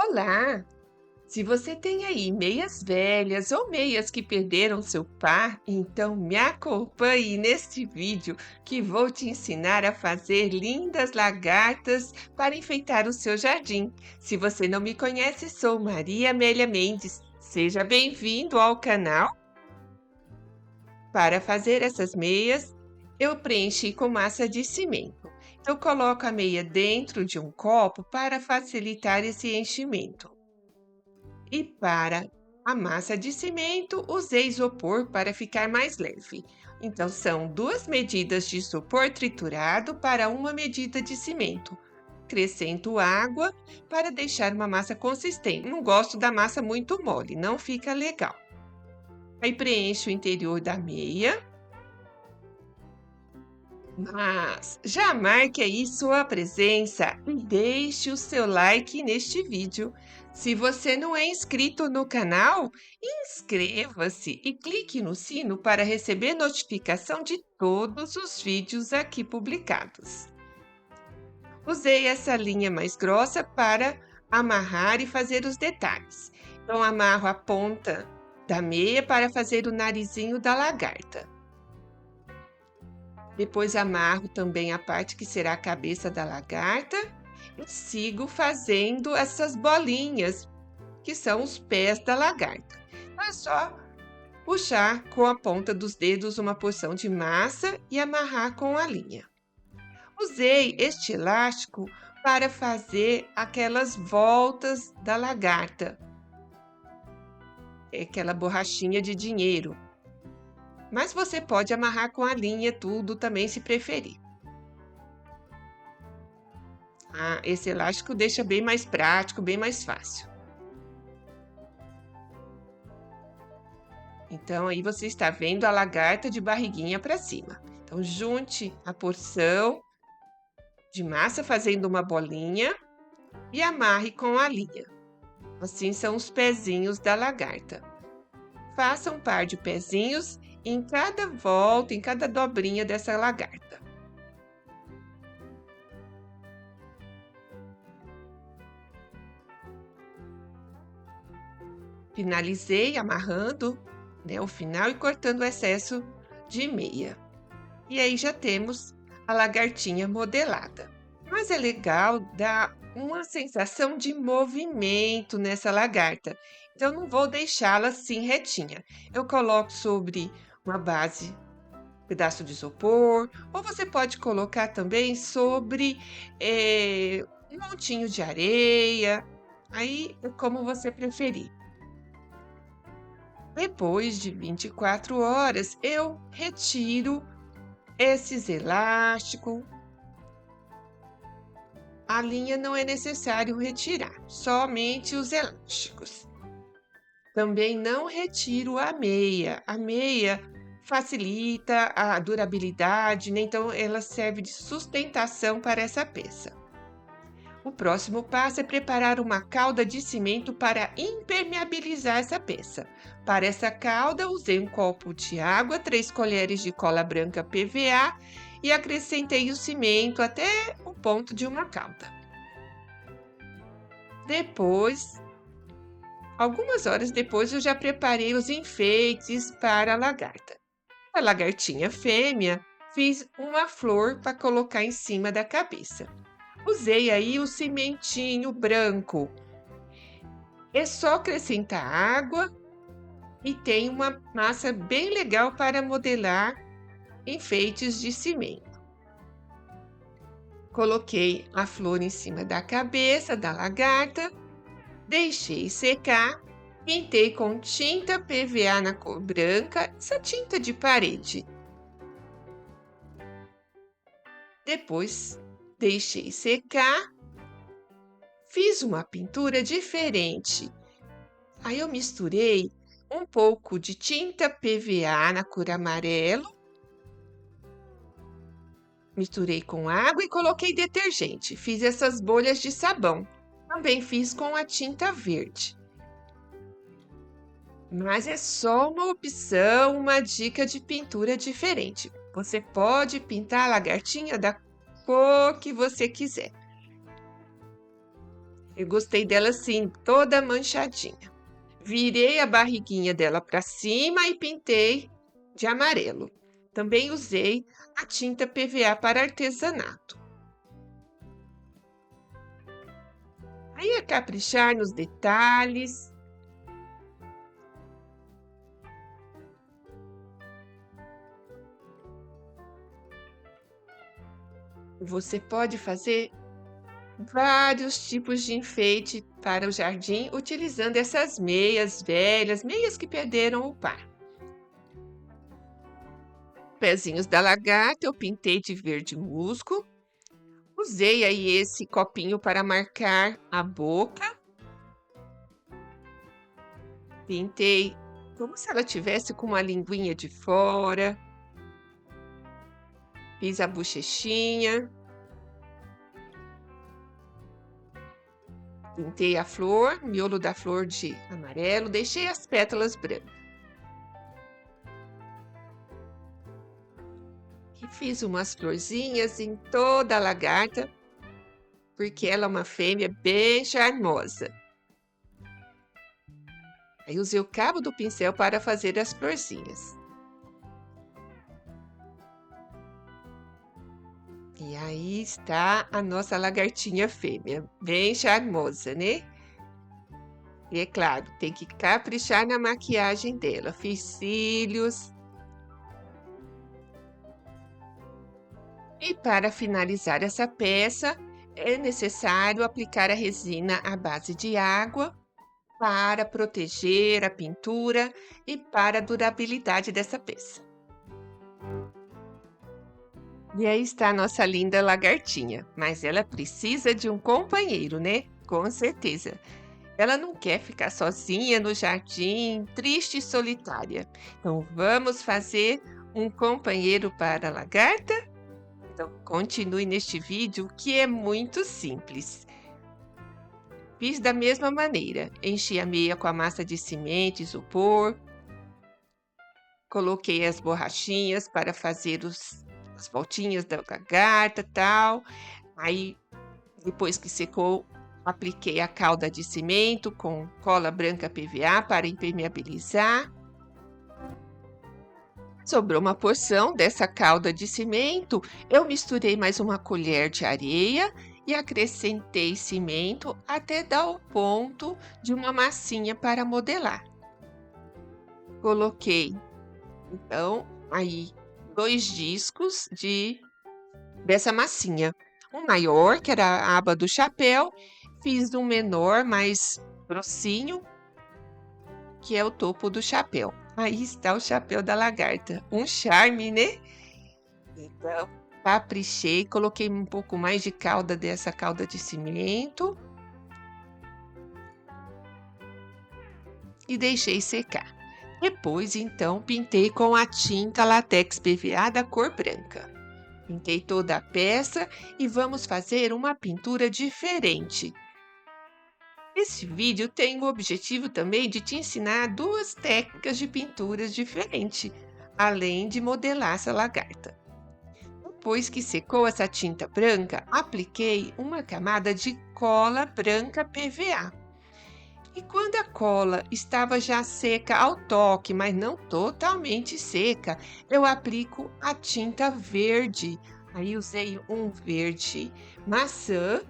Olá! Se você tem aí meias velhas ou meias que perderam seu par, então me acompanhe neste vídeo que vou te ensinar a fazer lindas lagartas para enfeitar o seu jardim. Se você não me conhece, sou Maria Amélia Mendes. Seja bem-vindo ao canal. Para fazer essas meias, eu preenchi com massa de cimento. Eu coloco a meia dentro de um copo para facilitar esse enchimento. E para a massa de cimento, usei isopor para ficar mais leve. Então, são duas medidas de isopor triturado para uma medida de cimento. Acrescento água para deixar uma massa consistente. Não gosto da massa muito mole, não fica legal. Aí preencho o interior da meia. Mas já marque aí sua presença e deixe o seu like neste vídeo. Se você não é inscrito no canal, inscreva-se e clique no sino para receber notificação de todos os vídeos aqui publicados. Usei essa linha mais grossa para amarrar e fazer os detalhes. Então, amarro a ponta da meia para fazer o narizinho da lagarta. Depois amarro também a parte que será a cabeça da lagarta e sigo fazendo essas bolinhas, que são os pés da lagarta. Então é só puxar com a ponta dos dedos uma porção de massa e amarrar com a linha. Usei este elástico para fazer aquelas voltas da lagarta, aquela borrachinha de dinheiro. Mas você pode amarrar com a linha tudo também, se preferir. Esse elástico deixa bem mais prático, bem mais fácil. Então, aí você está vendo a lagarta de barriguinha para cima. Então, junte a porção de massa fazendo uma bolinha e amarre com a linha. Assim são os pezinhos da lagarta. Faça um par de pezinhos em cada volta, em cada dobrinha dessa lagarta. Finalizei amarrando, o final e cortando o excesso de meia. E aí já temos a lagartinha modelada. Mas é legal dar uma sensação de movimento nessa lagarta. Então, não vou deixá-la assim retinha. Eu coloco sobre uma base, um pedaço de isopor, ou você pode colocar também sobre um montinho de areia. Aí é como você preferir. Depois de 24 horas, eu retiro esses elásticos. A linha não é necessário retirar, somente os elásticos. Também não retiro a meia. A meia facilita a durabilidade, né? Então ela serve de sustentação para essa peça. O próximo passo é preparar uma calda de cimento para impermeabilizar essa peça. Para essa calda, usei um copo de água, 3 colheres de cola branca PVA e acrescentei o cimento até o ponto de uma calda. Depois, algumas horas depois, eu já preparei os enfeites para a lagarta. A lagartinha fêmea, fiz uma flor para colocar em cima da cabeça. Usei aí o cimentinho branco. É só acrescentar água e tem uma massa bem legal para modelar enfeites de cimento. Coloquei a flor em cima da cabeça da lagarta, deixei secar, pintei com tinta PVA na cor branca, essa tinta de parede. Depois, deixei secar, fiz uma pintura diferente. Aí eu misturei um pouco de tinta PVA na cor amarelo, misturei com água e coloquei detergente. Fiz essas bolhas de sabão. Também fiz com a tinta verde. Mas é só uma opção, uma dica de pintura diferente. Você pode pintar a lagartinha da cor que você quiser. Eu gostei dela assim, toda manchadinha. Virei a barriguinha dela para cima e pintei de amarelo. Também usei a tinta PVA para artesanato. Aí é caprichar nos detalhes. Você pode fazer vários tipos de enfeite para o jardim utilizando essas meias velhas, meias que perderam o par. Pezinhos da lagarta eu pintei de verde musgo. Usei aí esse copinho para marcar a boca. Pintei como se ela tivesse com uma linguinha de fora. Fiz a bochechinha. Pintei a flor, miolo da flor de amarelo, deixei as pétalas brancas. E fiz umas florzinhas em toda a lagarta, porque ela é uma fêmea bem charmosa. Aí usei o cabo do pincel para fazer as florzinhas. E aí está a nossa lagartinha fêmea, bem charmosa, né? E é claro, tem que caprichar na maquiagem dela. Fiz cílios. E para finalizar essa peça, é necessário aplicar a resina à base de água para proteger a pintura e para a durabilidade dessa peça. E aí está a nossa linda lagartinha, mas ela precisa de um companheiro, né? Com certeza. Ela não quer ficar sozinha no jardim, triste e solitária. Então, vamos fazer um companheiro para a lagarta? Então, continue neste vídeo que é muito simples. Fiz da mesma maneira, enchi a meia com a massa de cimento, isopor, coloquei as borrachinhas para fazer as voltinhas da lagarta, tal. Aí, depois que secou, apliquei a calda de cimento com cola branca PVA para impermeabilizar. Sobrou uma porção dessa calda de cimento, eu misturei mais uma colher de areia e acrescentei cimento até dar o ponto de uma massinha para modelar. Coloquei, então, aí 2 discos dessa massinha. Um maior, que era a aba do chapéu, fiz um menor, mais grossinho, que é o topo do chapéu. Aí está o chapéu da lagarta. Um charme, né? Então, caprichei, coloquei um pouco mais de calda dessa calda de cimento e deixei secar. Depois, então, pintei com a tinta látex PVA da cor branca. Pintei toda a peça e vamos fazer uma pintura diferente. Esse vídeo tem o objetivo também de te ensinar 2 técnicas de pinturas diferentes, além de modelar essa lagarta. Depois que secou essa tinta branca, apliquei uma camada de cola branca PVA. E quando a cola estava já seca ao toque, mas não totalmente seca, eu aplico a tinta verde. Aí usei um verde maçã,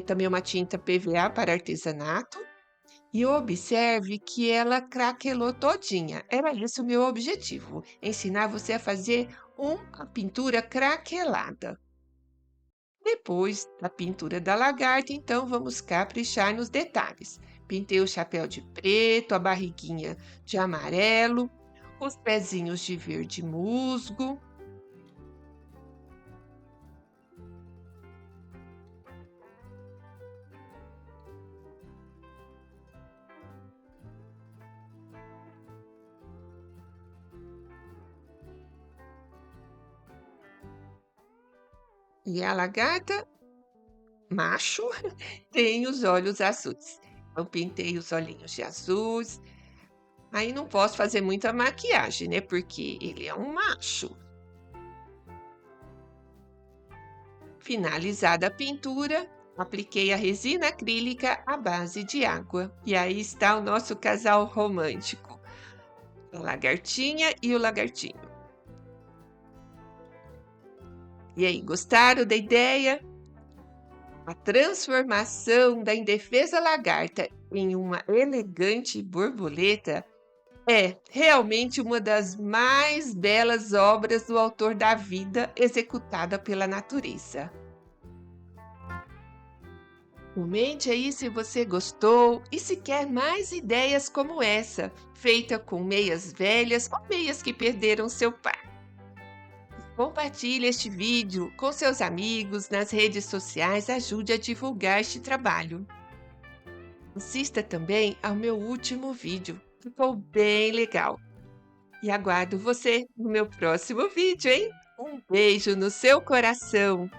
também uma tinta PVA para artesanato. E observe que ela craquelou todinha. Era esse o meu objetivo, ensinar você a fazer uma pintura craquelada. Depois da pintura da lagarta, então vamos caprichar nos detalhes. Pintei o chapéu de preto, a barriguinha de amarelo, os pezinhos de verde musgo. E a lagarta, macho, tem os olhos azuis. Eu pintei os olhinhos de azuis. Aí não posso fazer muita maquiagem, né? Porque ele é um macho. Finalizada a pintura, Apliquei a resina acrílica à base de água. E aí está o nosso casal romântico, a lagartinha e o lagartinho. E aí, gostaram da ideia? A transformação da indefesa lagarta em uma elegante borboleta é realmente uma das mais belas obras do autor da vida executada pela natureza. Comente aí se você gostou e se quer mais ideias como essa, feita com meias velhas ou meias que perderam seu par. Compartilhe este vídeo com seus amigos nas redes sociais, ajude a divulgar este trabalho. Assista também ao meu último vídeo, ficou bem legal. E aguardo você no meu próximo vídeo, hein? Um beijo no seu coração!